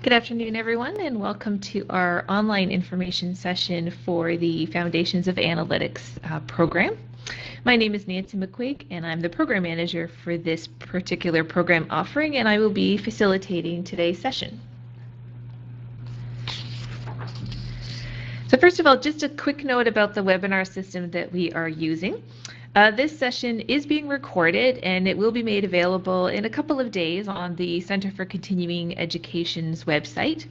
Good afternoon, everyone, and welcome to our online information session for the Foundations of Analytics program. My name is Nancy McQuaig, and I'm the program manager for this particular program offering, and I will be facilitating today's session. So first of all, just a quick note about the webinar system that we are using. This session is being recorded and it will be made available in a couple of days on the Center for Continuing Education's website.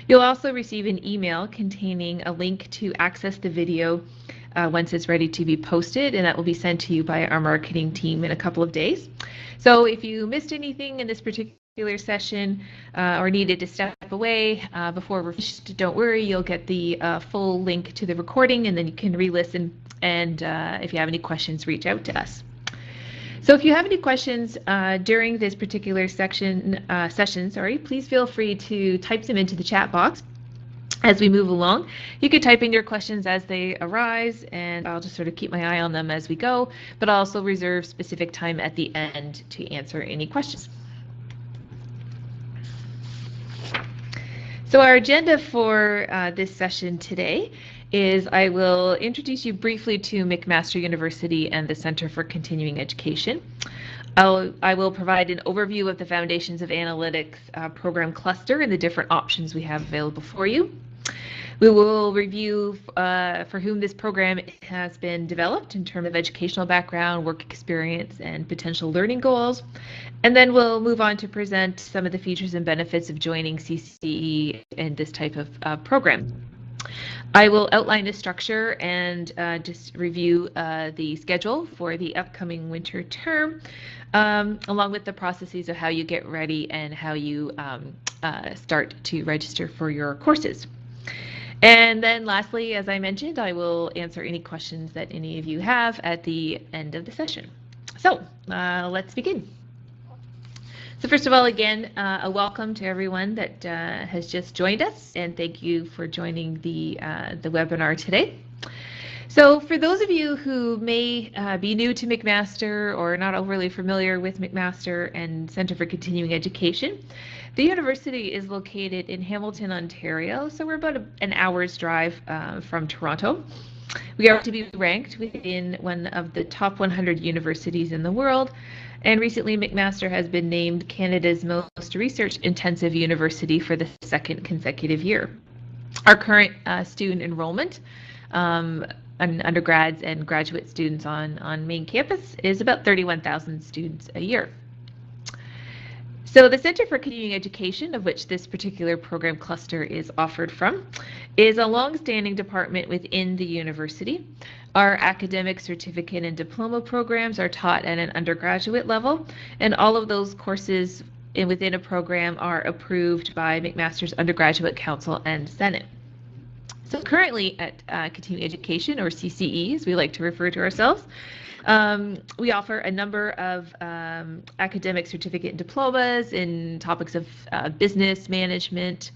You'll also receive an email containing a link to access the video once it's ready to be posted, and that will be sent to you by our marketing team in a couple of days. So if you missed anything in this particular session or needed to step away before we're finished, don't worry, you'll get the full link to the recording and then you can re-listen, and if you have any questions, reach out to us. So if you have any questions during this particular session, please feel free to type them into the chat box as we move along. You can type in your questions as they arise, and I'll just sort of keep my eye on them as we go, but I'll also reserve specific time at the end to answer any questions. So our agenda for this session today is I will introduce you briefly to McMaster University and the Center for Continuing Education. I will provide an overview of the Foundations of Analytics program cluster and the different options we have available for you. We will review for whom this program has been developed in terms of educational background, work experience, and potential learning goals. And then we'll move on to present some of the features and benefits of joining CCE and this type of program. I will outline the structure and just review the schedule for the upcoming winter term, along with the processes of how you get ready and how you start to register for your courses. And then lastly, as I mentioned, I will answer any questions that any of you have at the end of the session. So let's begin. So first of all, again, a welcome to everyone that has just joined us, and thank you for joining the webinar today. So for those of you who may be new to McMaster or not overly familiar with McMaster and Center for Continuing Education, the university is located in Hamilton, Ontario, so we're about an hour's drive from Toronto. We are to be ranked within one of the top 100 universities in the world, and recently McMaster has been named Canada's most research-intensive university for the second consecutive year. Our current student enrollment, undergrads and graduate students on main campus, is about 31,000 students a year. So the Center for Continuing Education, of which this particular program cluster is offered from, is a long-standing department within the university. Our academic certificate and diploma programs are taught at an undergraduate level, and all of those courses within a program are approved by McMaster's Undergraduate Council and Senate. So currently at Continuing Education, or CCE as we like to refer to ourselves, we offer a number of academic certificate and diplomas in topics of business management,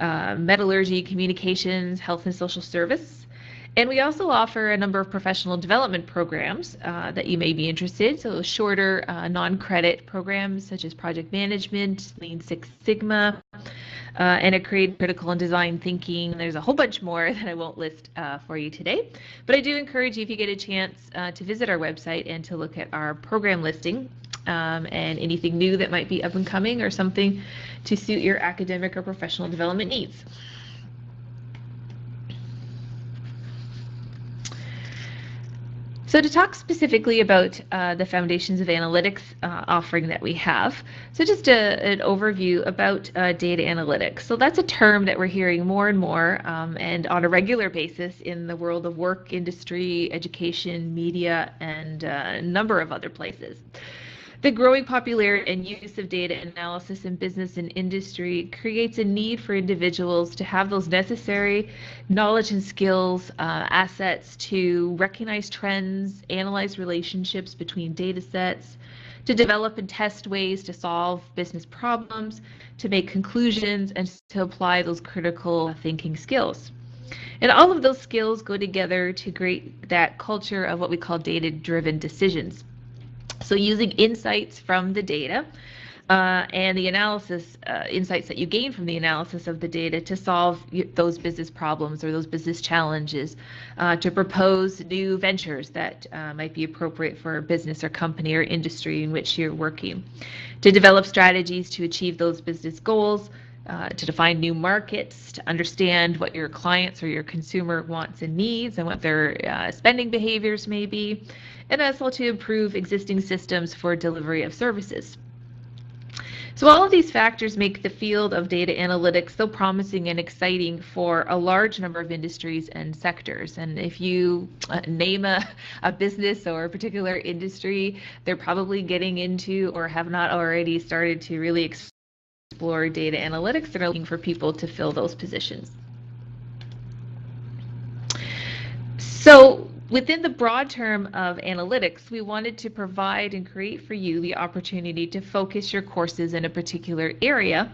metallurgy, communications, health and social service. And we also offer a number of professional development programs that you may be interested. So shorter non-credit programs such as project management, Lean Six Sigma, and a creative, critical, and design thinking. There's a whole bunch more that I won't list for you today, but I do encourage you, if you get a chance, to visit our website and to look at our program listing and anything new that might be up and coming or something to suit your academic or professional development needs. So to talk specifically about the Foundations of Analytics offering that we have, so just an overview about data analytics. So that's a term that we're hearing more and more and on a regular basis in the world of work, industry, education, media, and a number of other places. The growing popularity and use of data analysis in business and industry creates a need for individuals to have those necessary knowledge and skills, assets to recognize trends, analyze relationships between data sets, to develop and test ways to solve business problems, to make conclusions, and to apply those critical thinking skills. And all of those skills go together to create that culture of what we call data-driven decisions. So using insights from the data and the analysis insights that you gain from the analysis of the data to solve those business problems or those business challenges, to propose new ventures that might be appropriate for a business or company or industry in which you're working, to develop strategies to achieve those business goals, to define new markets, to understand what your clients or your consumer wants and needs and what their spending behaviors may be, and also to improve existing systems for delivery of services. So all of these factors make the field of data analytics so promising and exciting for a large number of industries and sectors. And if you name a business or a particular industry, they're probably getting into or have not already started to really explore data analytics and are looking for people to fill those positions. So within the broad term of analytics, we wanted to provide and create for you the opportunity to focus your courses in a particular area.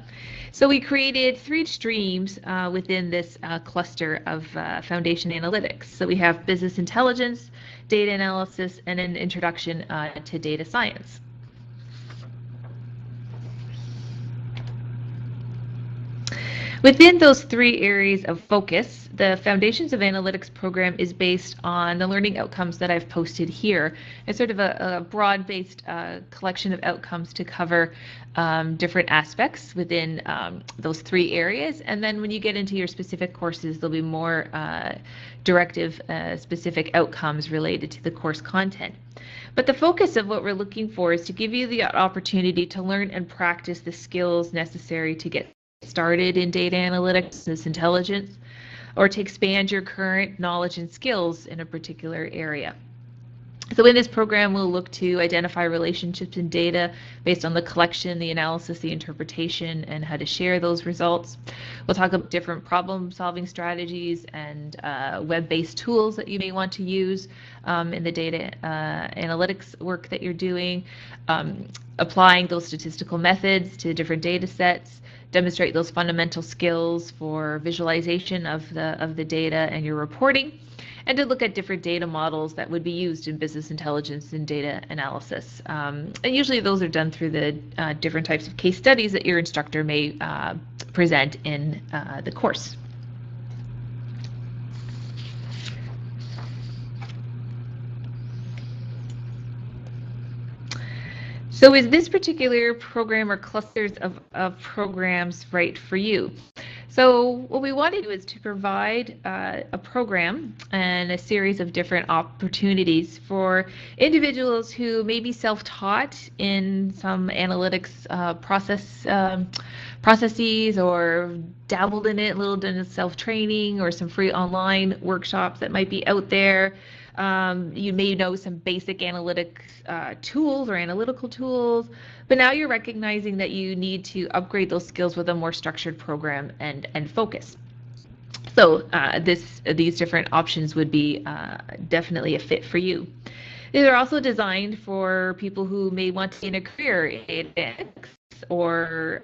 So we created 3 streams within this cluster of foundation analytics. So we have business intelligence, data analysis, and an introduction to data science. Within those 3 areas of focus, the Foundations of Analytics program is based on the learning outcomes that I've posted here. It's sort of a broad-based collection of outcomes to cover different aspects within those 3 areas. And then when you get into your specific courses, there'll be more directive specific outcomes related to the course content. But the focus of what we're looking for is to give you the opportunity to learn and practice the skills necessary to get started in data analytics, business intelligence, or to expand your current knowledge and skills in a particular area. So in this program, we'll look to identify relationships in data based on the collection, the analysis, the interpretation, and how to share those results. We'll talk about different problem-solving strategies and web-based tools that you may want to use in the data analytics work that you're doing, applying those statistical methods to different data sets, demonstrate those fundamental skills for visualization of the data and your reporting, and to look at different data models that would be used in business intelligence and data analysis. And usually those are done through the different types of case studies that your instructor may present in the course. So is this particular program or clusters of programs right for you? So what we want to do is to provide a program and a series of different opportunities for individuals who may be self-taught in some analytics processes or dabbled in it, a little bit of self-training or some free online workshops that might be out there. You may know some basic analytics tools or analytical tools, but now you're recognizing that you need to upgrade those skills with a more structured program and focus. So these different options would be definitely a fit for you. These are also designed for people who may want to gain a career in analytics or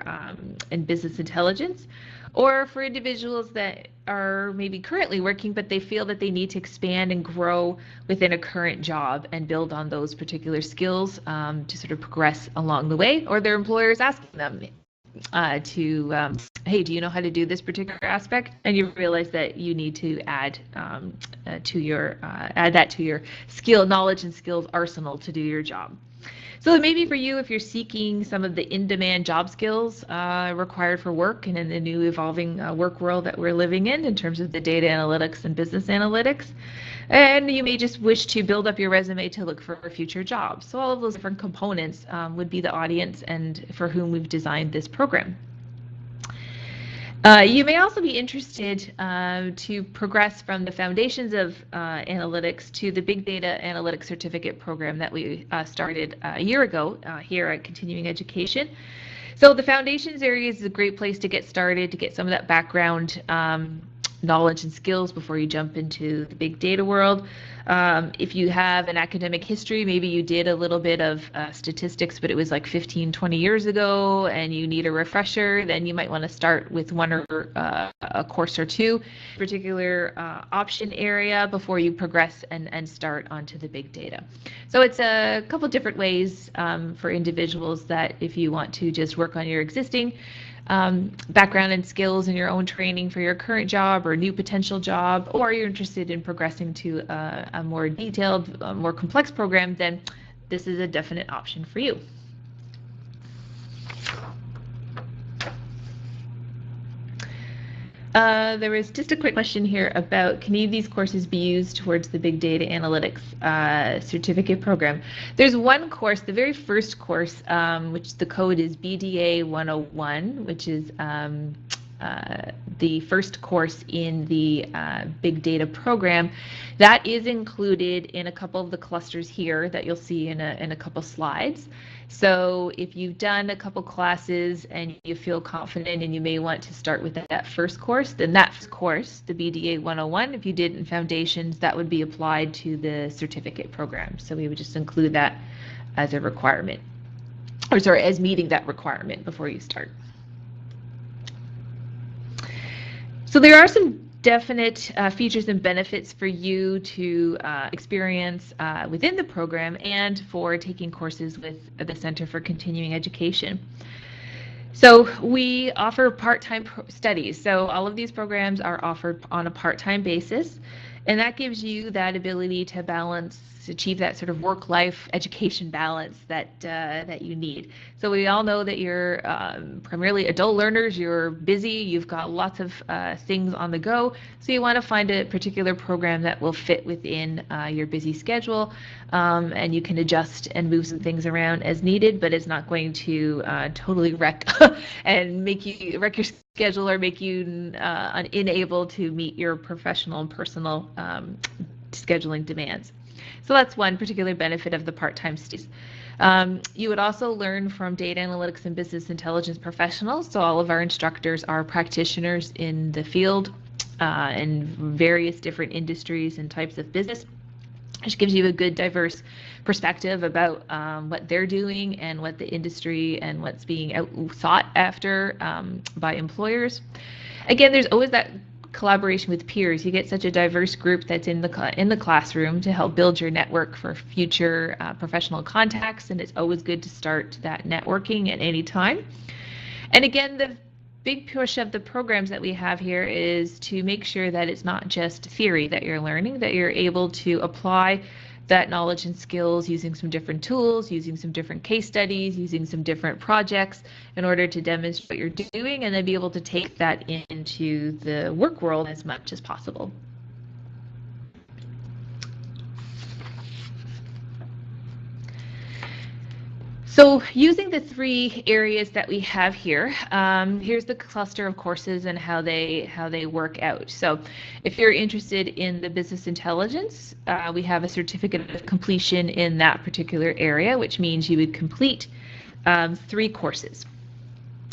in business intelligence, or for individuals that are maybe currently working, but they feel that they need to expand and grow within a current job and build on those particular skills to sort of progress along the way, or their employer is asking them hey, do you know how to do this particular aspect? And you realize that you need to add that to your skill, knowledge and skills arsenal to do your job. So maybe for you, if you're seeking some of the in-demand job skills required for work and in the new evolving work world that we're living in terms of the data analytics and business analytics, and you may just wish to build up your resume to look for future jobs. So all of those different components would be the audience and for whom we've designed this program. You may also be interested to progress from the foundations of analytics to the Big Data Analytics Certificate program that we started a year ago here at Continuing Education. So the foundations area is a great place to get started, to get some of that background knowledge and skills before you jump into the big data world. If you have an academic history, maybe you did a little bit of statistics, but it was like 15, 20 years ago, and you need a refresher, then you might want to start with one or a course or two, particular option area before you progress and start onto the big data. So it's a couple different ways for individuals that if you want to just work on your existing background and skills in your own training for your current job or new potential job, or you're interested in progressing to a more detailed, more complex program, then this is a definite option for you. There was just a quick question here about, can any of these courses be used towards the Big Data Analytics certificate program? There's one course, the very first course, which the code is BDA 101, which is the first course in the Big Data program. That is included in a couple of the clusters here that you'll see in a couple slides. So if you've done a couple classes and you feel confident and you may want to start with that first course, then that course, the BDA 101, if you did in Foundations, that would be applied to the certificate program. So we would just include that as a requirement, or sorry, as meeting that requirement before you start. So there are some definite features and benefits for you to experience within the program and for taking courses with the Center for Continuing Education. So we offer part-time studies. So all of these programs are offered on a part-time basis, and that gives you that ability to balance, achieve that sort of work-life education balance that you need. So we all know that you're primarily adult learners, you're busy, you've got lots of things on the go, so you want to find a particular program that will fit within your busy schedule, and you can adjust and move some things around as needed, but it's not going to totally wreck and make you wreck your schedule or make you unable to meet your professional and personal scheduling demands. So that's one particular benefit of the part-time studies. You would also learn from data analytics and business intelligence professionals. So all of our instructors are practitioners in the field in various different industries and types of business, which gives you a good diverse perspective about what they're doing and what the industry and what's being sought after by employers. Again, there's always that collaboration with peers. You get such a diverse group that's in the classroom to help build your network for future professional contacts, and it's always good to start that networking at any time. And again, the big push of the programs that we have here is to make sure that it's not just theory that you're learning, that you're able to apply that knowledge and skills using some different tools, using some different case studies, using some different projects in order to demonstrate what you're doing, and then be able to take that into the work world as much as possible. So using the three areas that we have here, here's the cluster of courses and how they work out. So if you're interested in the business intelligence, we have a certificate of completion in that particular area, which means you would complete 3 courses.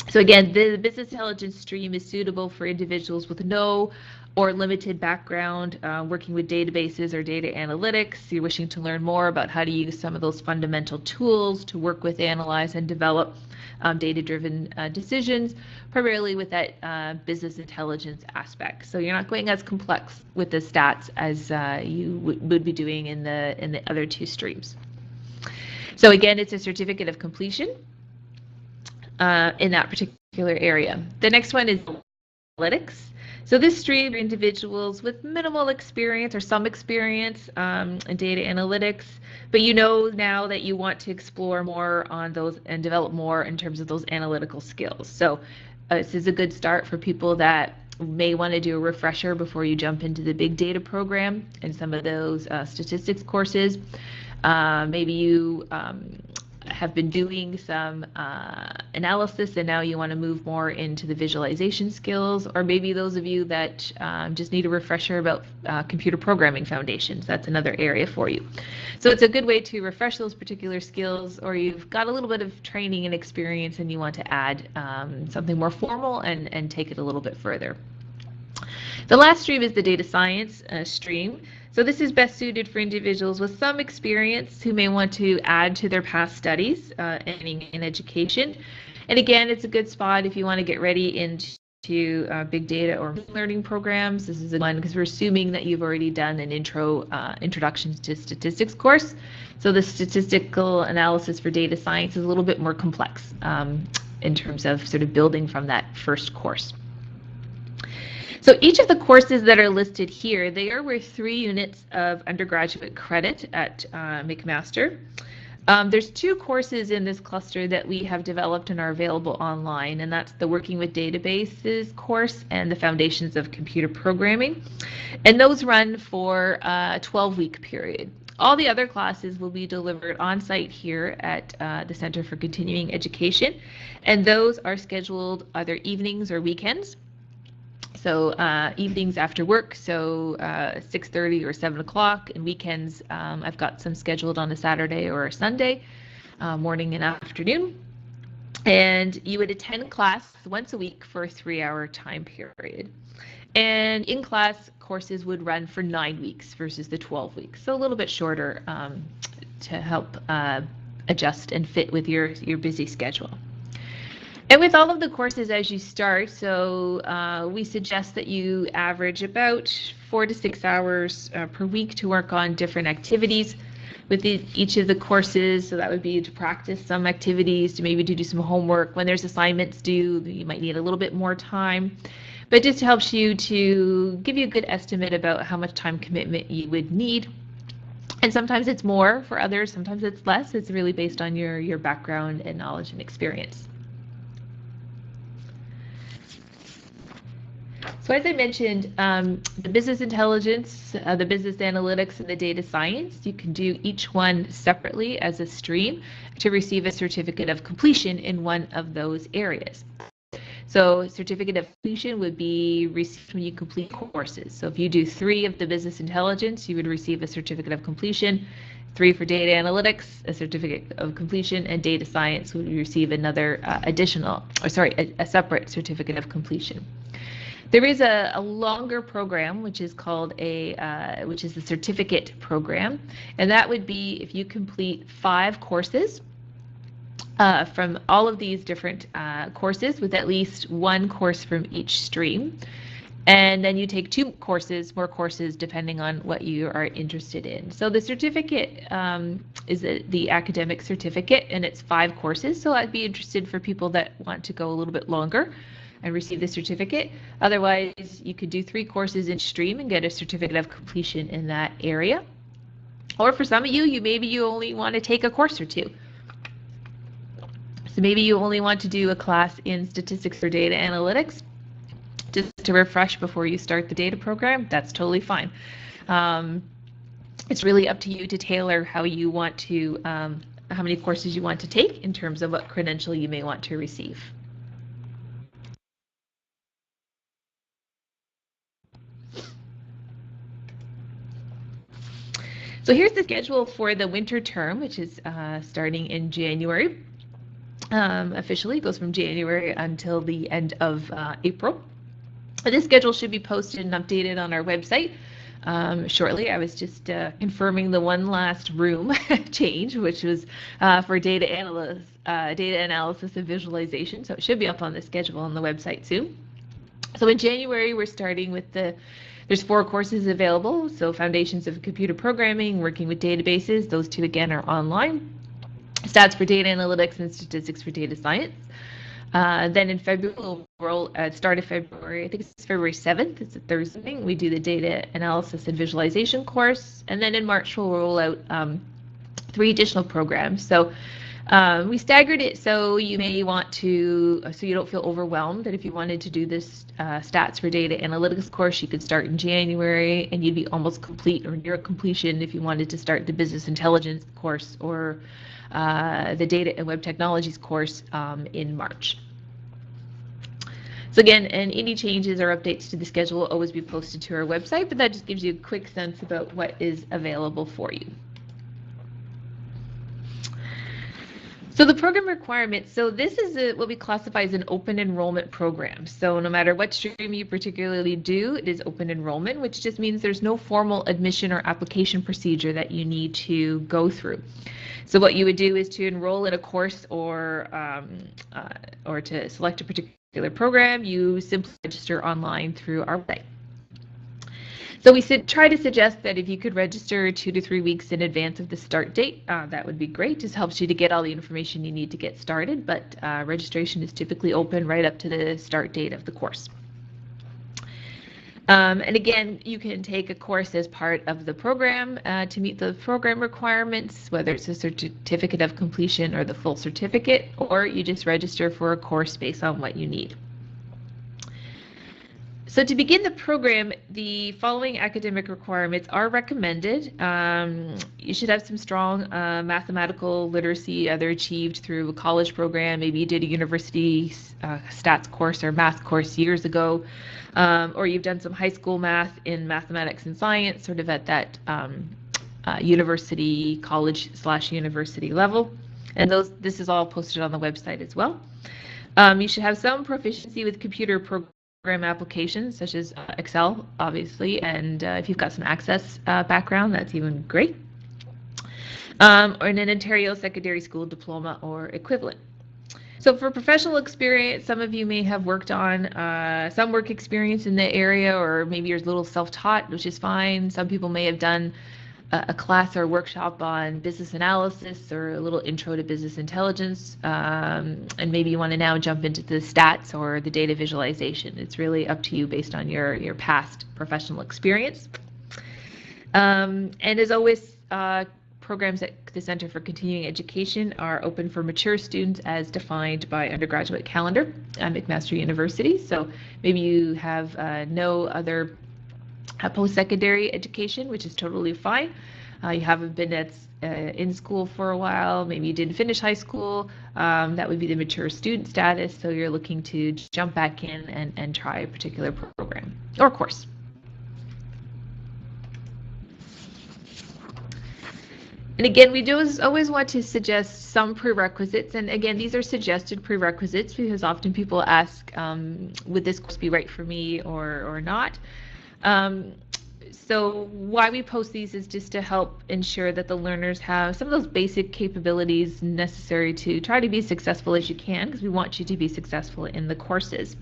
So again, the business intelligence stream is suitable for individuals with no or limited background working with databases or data analytics. You're wishing to learn more about how to use some of those fundamental tools to work with, analyze, and develop data-driven decisions, primarily with that business intelligence aspect. So you're not going as complex with the stats as you would be doing in the other 2 streams. So again, it's a certificate of completion in that particular area. The next one is analytics. So this stream for individuals with minimal experience or some experience in data analytics, but you know now that you want to explore more on those and develop more in terms of those analytical skills. So this is a good start for people that may want to do a refresher before you jump into the big data program and some of those statistics courses. Maybe you have been doing some analysis and now you want to move more into the visualization skills, or maybe those of you that just need a refresher about computer programming foundations. That's another area for you. So it's a good way to refresh those particular skills, or you've got a little bit of training and experience and you want to add something more formal and take it a little bit further. The last stream is the data science stream. So this is best suited for individuals with some experience who may want to add to their past studies in education. And again, it's a good spot if you want to get ready into big data or learning programs. This is a one because we're assuming that you've already done an introduction to statistics course. So the statistical analysis for data science is a little bit more complex in terms of sort of building from that first course. So each of the courses that are listed here, they are worth 3 units of undergraduate credit at McMaster. There's 2 courses in this cluster that we have developed and are available online, and that's the Working with Databases course and the Foundations of Computer Programming. And those run for a 12-week period. All the other classes will be delivered on-site here at the Center for Continuing Education, and those are scheduled either evenings or weekends. So evenings after work, so 6:30 or 7 o'clock, and weekends I've got some scheduled on a Saturday or a Sunday, morning and afternoon. And you would attend class once a week for a 3-hour time period. And in-class courses would run for 9 weeks versus the 12 weeks, so a little bit shorter to help adjust and fit with your busy schedule. And with all of the courses as you start, so we suggest that you average about 4 to 6 hours per week to work on different activities with each of the courses. So that would be to practice some activities, to maybe do some homework. When there's assignments due, you might need a little bit more time. But just helps you to give you a good estimate about how much time commitment you would need. And sometimes it's more for others, sometimes it's less. It's really based on your background and knowledge and experience. So as I mentioned, the business intelligence, the business analytics, and the data science, you can do each one separately as a stream to receive a certificate of completion in one of those areas. So certificate of completion would be received when you complete courses. So if you do 3 of the business intelligence, you would receive a certificate of completion. 3 for data analytics, a certificate of completion, and data science would receive another a separate certificate of completion. There is a longer program which is called which is the certificate program, and that would be if you complete 5 courses from all of these different courses with at least 1 course from each stream, and then you take 2 more courses depending on what you are interested in. So the certificate is the academic certificate, and it's 5 courses, so I'd be interested for people that want to go a little bit longer and receive the certificate. Otherwise, you could do 3 courses in stream and get a certificate of completion in that area. Or for some of you, maybe you only want to take a course or 2. So maybe you only want to do a class in statistics or data analytics just to refresh before you start the data program. That's totally fine. It's really up to you to tailor how you want to, how many courses you want to take in terms of what credential you may want to receive. So here's the schedule for the winter term, which is starting in January. Officially, it goes from January until the end of April. This schedule should be posted and updated on our website shortly. I was just confirming the one last room change, which was for data analysis and visualization. So it should be up on the schedule on the website soon. So in January, we're starting with there's 4 courses available. So Foundations of Computer Programming, Working with Databases, those 2 again are online. Stats for Data Analytics and Statistics for Data Science. Then in February, start of February, I think it's February 7th, it's a Thursday, we do the Data Analysis and Visualization course. And then in March, we'll roll out 3 additional programs. So we staggered it so you may want to, so you don't feel overwhelmed, that if you wanted to do this Stats for Data Analytics course, you could start in January and you'd be almost complete or near completion if you wanted to start the Business Intelligence course or the Data and Web Technologies course in March. So again, and any changes or updates to the schedule will always be posted to our website, but that just gives you a quick sense about what is available for you. So the program requirements, so this is what we classify as an open enrollment program. So no matter what stream you particularly do, it is open enrollment, which just means there's no formal admission or application procedure that you need to go through. So what you would do is to enroll in a course or to select a particular program, you simply register online through our website. So we try to suggest that if you could register 2 to 3 weeks in advance of the start date, that would be great. Just helps you to get all the information you need to get started, but registration is typically open right up to the start date of the course. And again, you can take a course as part of the program to meet the program requirements, whether it's a certificate of completion or the full certificate, or you just register for a course based on what you need. So to begin the program, the following academic requirements are recommended. You should have some strong mathematical literacy, either achieved through a college program, maybe you did a university stats course or math course years ago, or you've done some high school math in mathematics and science, sort of at that university, college/university level. And this is all posted on the website as well. You should have some proficiency with computer program applications such as Excel, obviously, and if you've got some Access background, that's even great. Or in an Ontario secondary school diploma or equivalent. So for professional experience, some of you may have worked on some work experience in the area, or maybe you're a little self-taught, which is fine. Some people may have done a class or workshop on business analysis or a little intro to business intelligence, and maybe you want to now jump into the stats or the data visualization. It's really up to you based on your past professional experience. And as always, programs at the Center for Continuing Education are open for mature students as defined by undergraduate calendar at McMaster University. So maybe you have no other post-secondary education, which is totally fine. You haven't been in school for a while, maybe you didn't finish high school, that would be the mature student status, so you're looking to jump back in and try a particular program or course. And again, we do always want to suggest some prerequisites, and again, these are suggested prerequisites because often people ask, would this course be right for me or not? So why we post these is just to help ensure that the learners have some of those basic capabilities necessary to try to be successful as you can, because we want you to be successful in the courses.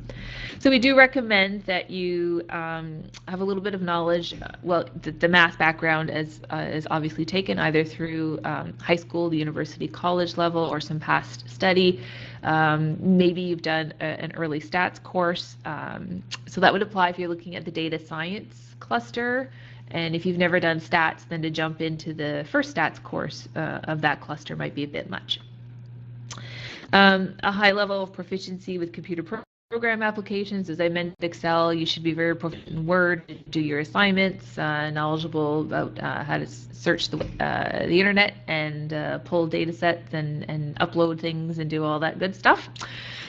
So we do recommend that you have a little bit of knowledge, well, the math background is obviously taken either through high school, the university, college level, or some past study. Maybe you've done an early stats course. So that would apply if you're looking at the data science cluster, and if you've never done stats, then to jump into the first stats course of that cluster might be a bit much. A high level of proficiency with computer program applications, as I mentioned, Excel, you should be very proficient in Word, do your assignments, knowledgeable about how to search the internet and pull data sets and upload things and do all that good stuff.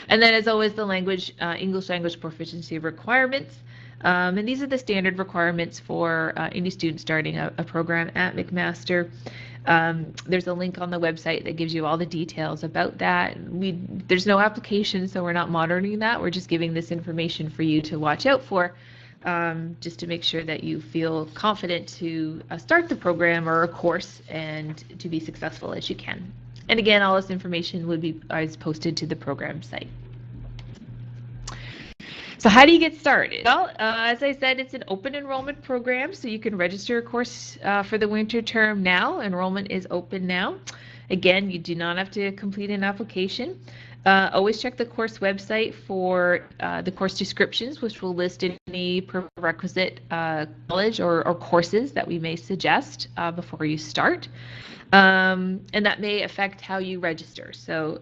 And then as always, the language, English language proficiency requirements. And these are the standard requirements for any student starting a program at McMaster. There's a link on the website that gives you all the details about that. There's no application, so we're not monitoring that. We're just giving this information for you to watch out for, just to make sure that you feel confident to start the program or a course and to be successful as you can. And again, all this information would be posted to the program site. So how do you get started? Well, as I said, it's an open enrollment program, so you can register a course for the winter term now. Enrollment is open now. Again, you do not have to complete an application. Always check the course website for the course descriptions, which will list any prerequisite knowledge or courses that we may suggest before you start. And that may affect how you register. So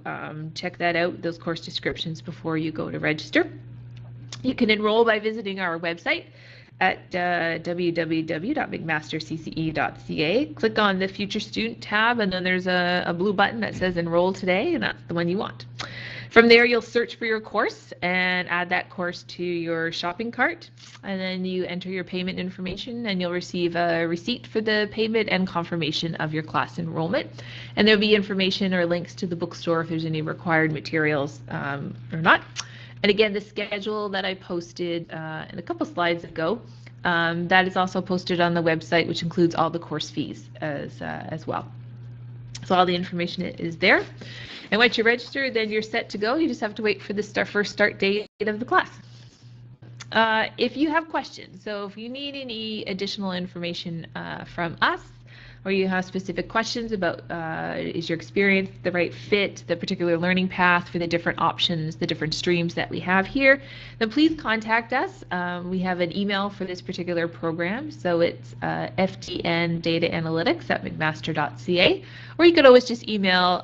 check that out, those course descriptions, before you go to register. You can enroll by visiting our website at www.mcmastercce.ca. Click on the Future Student tab, and then there's a blue button that says Enroll Today, and that's the one you want. From there, you'll search for your course and add that course to your shopping cart, and then you enter your payment information and you'll receive a receipt for the payment and confirmation of your class enrollment. And there'll be information or links to the bookstore if there's any required materials or not. And again, the schedule that I posted in a couple slides ago, that is also posted on the website, which includes all the course fees as well. So all the information is there. And once you're registered, then you're set to go. You just have to wait for the first start date of the class. If you have questions, so if you need any additional information from us, or you have specific questions about is your experience the right fit, the particular learning path for the different options, the different streams that we have here, then please contact us. We have an email for this particular program, so it's ftndataanalytics@mcmaster.ca, or you could always just email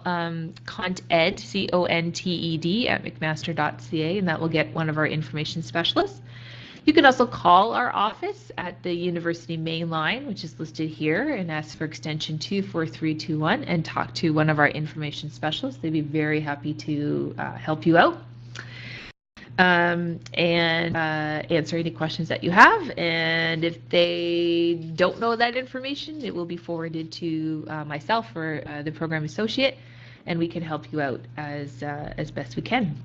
conted, C-O-N-T-E-D, @mcmaster.ca, and that will get one of our information specialists. You can also call our office at the University main line, which is listed here, and ask for extension 24321 and talk to one of our information specialists. They'd be very happy to help you out and answer any questions that you have. And if they don't know that information, it will be forwarded to myself or the program associate, and we can help you out as best we can.